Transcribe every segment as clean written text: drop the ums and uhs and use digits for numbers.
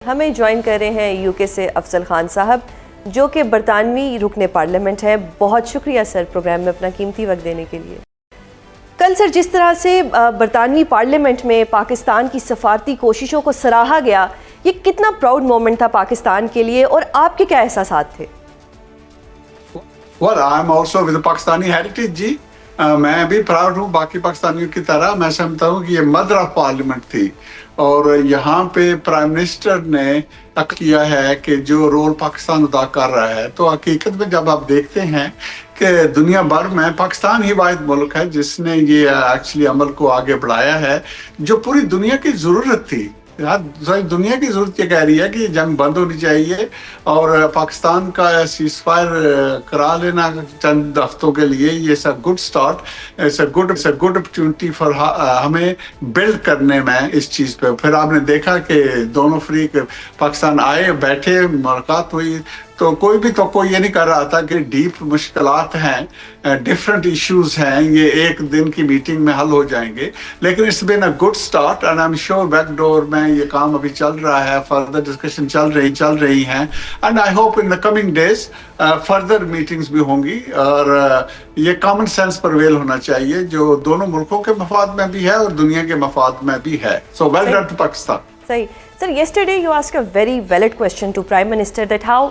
ہمیں جوائن کر رہے ہیں یو کے سے افضل خان صاحب جو کہ برطانوی رکن پارلیمنٹ ہیں. بہت شکریہ سر پروگرام میں اپنا قیمتی وقت دینے کے لیے. کل سر جس طرح سے برطانوی پارلیمنٹ میں پاکستان کی سفارتی کوششوں کو سراہا گیا، یہ کتنا پراؤڈ مومنٹ تھا پاکستان کے لیے اور آپ کے کیا احساسات تھے؟ Well, I'm also with the Pakistani heritage جی. میں بھی پراؤڈ ہوں باقی پاکستانیوں کی طرح. میں سمجھتا ہوں کہ یہ مدر آف پارلیمنٹ تھی اور یہاں پہ پرائم منسٹر نے کیا ہے کہ جو رول پاکستان ادا کر رہا ہے، تو حقیقت میں جب آپ دیکھتے ہیں کہ دنیا بھر میں پاکستان ہی واحد ملک ہے جس نے یہ ایکچولی عمل کو آگے بڑھایا ہے جو پوری دنیا کی ضرورت تھی. دنیا کی ضرورت یہ کہہ رہی ہے کہ جنگ بند ہونی چاہیے اور پاکستان کا سیز فائر کرا لینا چند ہفتوں کے لیے. یہ it's a good start, it's a good opportunity for ہمیں بلڈ کرنے میں اس چیز پہ. پھر آپ نے دیکھا کہ دونوں فریق پاکستان آئے، بیٹھے، ملاقات ہوئی، تو کوئی بھی توقع یہ نہیں کر رہا تھا کہ ڈیپ مشکلات ہیں، ڈفرینٹ ایشوز ہیں، یہ ایک دن کی میٹنگ میں حل ہو جائیں گے. لیکن it's been a good start and I am sure back door میں یہ کام ابھی چل رہا ہے، فردر ڈسکشن چل رہی ہیں and I hope in the coming days further meetings بھی ہوں گی. اور یہ کامن سینس پرویل ہونا چاہیے جو دونوں ملکوں کے مفاد میں بھی ہے اور دنیا کے مفاد میں بھی ہے. سو ویل ڈن ٹو پاکستان. صحیح. Sir, yesterday you asked a very valid question to Prime Minister that how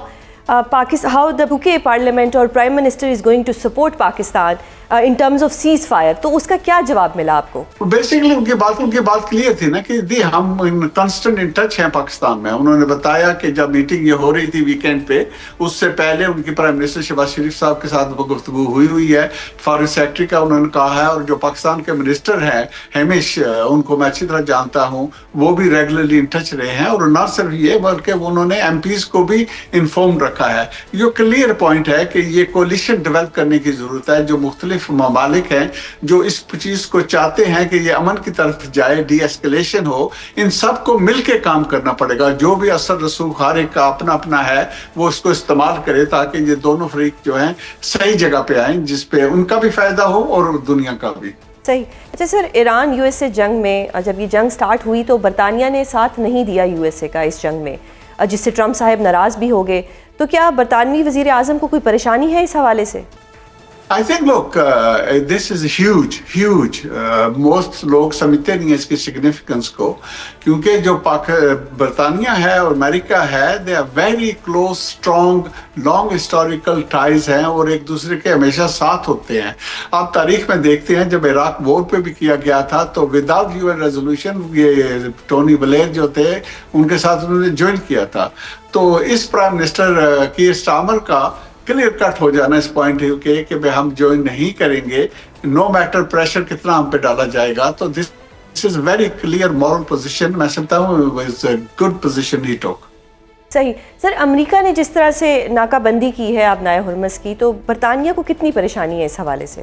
the UK Parliament or Prime Minister is going to support Pakistan in terms of ceasefire. تو اس کا کیا جواب ملا آپ کو؟ Basically ان کی بات کلیئر تھی نا کہ دی ہم کانسٹنٹ ان ٹچ ہیں پاکستان میں. انہوں نے بتایا کہ جب میٹنگ یہ ہو رہی تھی ویکینڈ پہ، اس سے پہلے ان کی پرائم منسٹر شہباز شریف صاحب کے ساتھ وہ گفتگو ہوئی ہے. فارن سیکرٹری کا انہوں نے کہا ہے اور جو پاکستان کے منسٹر ہیں ہمیش، ان کو میں اچھی طرح جانتا ہوں، وہ بھی ریگولرلی ان ٹچ رہے ہیں. اور نہ صرف یہ بلکہ انہوں نے ایم پیز کو بھی انفارم رکھا ہے. یہ کلیئر پوائنٹ ہے کہ یہ کولیشن ڈیولپ کرنے کی ضرورت ہے. جو مختلف ممالک ہیں جو اس چیز کو چاہتے ہیں کہ یہ امن کی طرف جائے، ڈی ایسکلیشن ہو، ان سب کو مل کے کام کرنا پڑے گا. جو بھی اثر رسوخ ہر ایک کا اپنا ہے وہ اس کو استعمال کرے تاکہ یہ دونوں فریق جو ہیں صحیح جگہ پہ آئیں جس پہ ان کا بھی فائدہ ہو اور دنیا کا بھی. صحیح. اچھا سر، ایران یو ایس اے جنگ میں جب یہ جنگ سٹارٹ ہوئی تو برطانیہ نے ساتھ نہیں دیا یو ایس اے کا اس جنگ میں، جس سے ٹرمپ صاحب ناراض بھی ہو گئے. تو کیا برطانوی وزیر اعظم کو کوئی پریشانی ہے اس حوالے سے؟ I think look, this is huge. Most لوگ سمجھتے نہیں ہیں اس کی سگنیفیکنس کو، کیونکہ جو برطانیہ ہے اور امریکہ ہے they are very close, strong, long historical ties ہیں اور ایک دوسرے کے ہمیشہ ساتھ ہوتے ہیں. آپ تاریخ میں دیکھتے ہیں جب عراق وار پہ بھی کیا گیا تھا تو وداؤٹ UN ریزولوشن یہ ٹونی بلیر جو تھے ان کے ساتھ انہوں نے جوائن کیا تھا. تو اس پرائم منسٹر کیر سٹارمر کا کلیئر کٹ ہو جانا اس پوائنٹ کہ ہم جوائن نہیں کریں گے، نو میٹر پریشر کتنا ہم پہ ڈالا جائے گا. تو this is very clear moral position. میں سمجھتا ہوں it's a good position he took. صحیح. سر، امریکہ نے جس طرح سے ناکہ بندی کی ہے آبنائے ہرمز کی، تو برطانیہ کو کتنی پریشانی ہے اس حوالے سے؟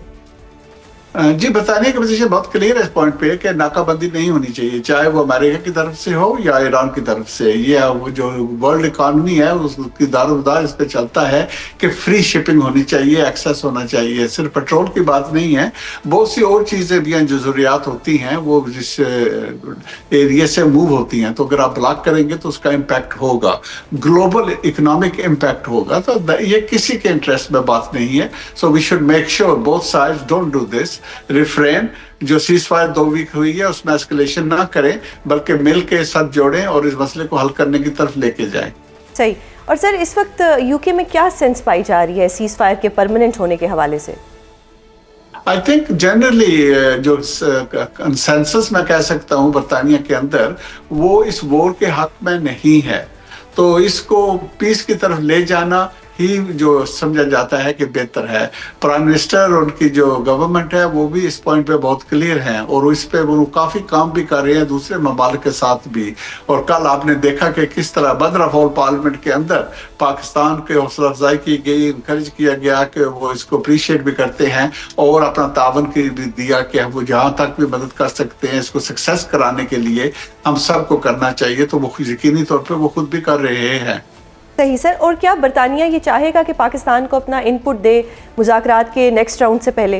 جی، برطانیہ کی پوزیشن بہت کلیئر ہے اس پوائنٹ پہ کہ ناکہ بندی نہیں ہونی چاہیے، چاہے وہ امریکہ کی طرف سے ہو یا ایران کی طرف سے. یہ جو ورلڈ اکانومی ہے اس کی دار و مدار اس پہ چلتا ہے کہ فری شپنگ ہونی چاہیے، ایکسیس ہونا چاہیے. صرف پیٹرول کی بات نہیں ہے، بہت سی اور چیزیں بھی ہیں جو ضروریات ہوتی ہیں وہ جس ایریا سے موو ہوتی ہیں. تو اگر آپ بلاک کریں گے تو اس کا امپیکٹ ہوگا، گلوبل اکنامک امپیکٹ ہوگا. تو یہ کسی کے انٹرسٹ میں بات نہیں ہے. So we should make sure both sides don't do this. ریفرین جو سیز فائر 2 ویک ہوئی ہے اس میں اسکلیشن نہ کریں بلکہ مل کے ساتھ جوڑیں اور اس مسئلے کو حل کرنے کی طرف لے کے جائیں. صحیح. اور سر، اس وقت یو کے میں کیا سینس پائی جا رہی ہے سیز فائر کے پرماننٹ ہونے کے حوالے سے؟ آئی تھنک جنرلی جو کنسنسس میں کہہ سکتا ہوں برطانیہ کے اندر وہ اس وار کے حق میں نہیں ہے. تو اس کو پیس کی طرف لے جانا ہی جو سمجھا جاتا ہے کہ بہتر ہے. پرائم منسٹر اور ان کی جو گورنمنٹ ہے وہ بھی اس پوائنٹ پہ بہت کلیئر ہیں اور اس پہ وہ کافی کام بھی کر رہے ہیں دوسرے ممالک کے ساتھ بھی. اور کل آپ نے دیکھا کہ کس طرح مدر آف آل پارلیمنٹ کے اندر پاکستان کے حوصلہ افزائی کی گئی، انکریج کیا گیا کہ وہ اس کو اپریشیٹ بھی کرتے ہیں اور اپنا تعاون بھی دیا کہ وہ جہاں تک بھی مدد کر سکتے ہیں اس کو سکسیس کرانے کے لیے ہم سب کو کرنا چاہیے. تو وہ یقینی طور پہ وہ خود بھی کر رہے ہیں. صحیح سر. اور کیا برطانیہ یہ چاہے گا کہ پاکستان کو اپنا ان پٹ دے مذاکرات کے نیکسٹ راؤنڈ سے پہلے؟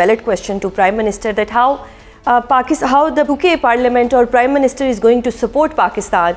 valid question to Prime Minister that how the UK Parliament or Prime Minister is going to support Pakistan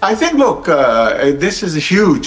I think look, this is huge.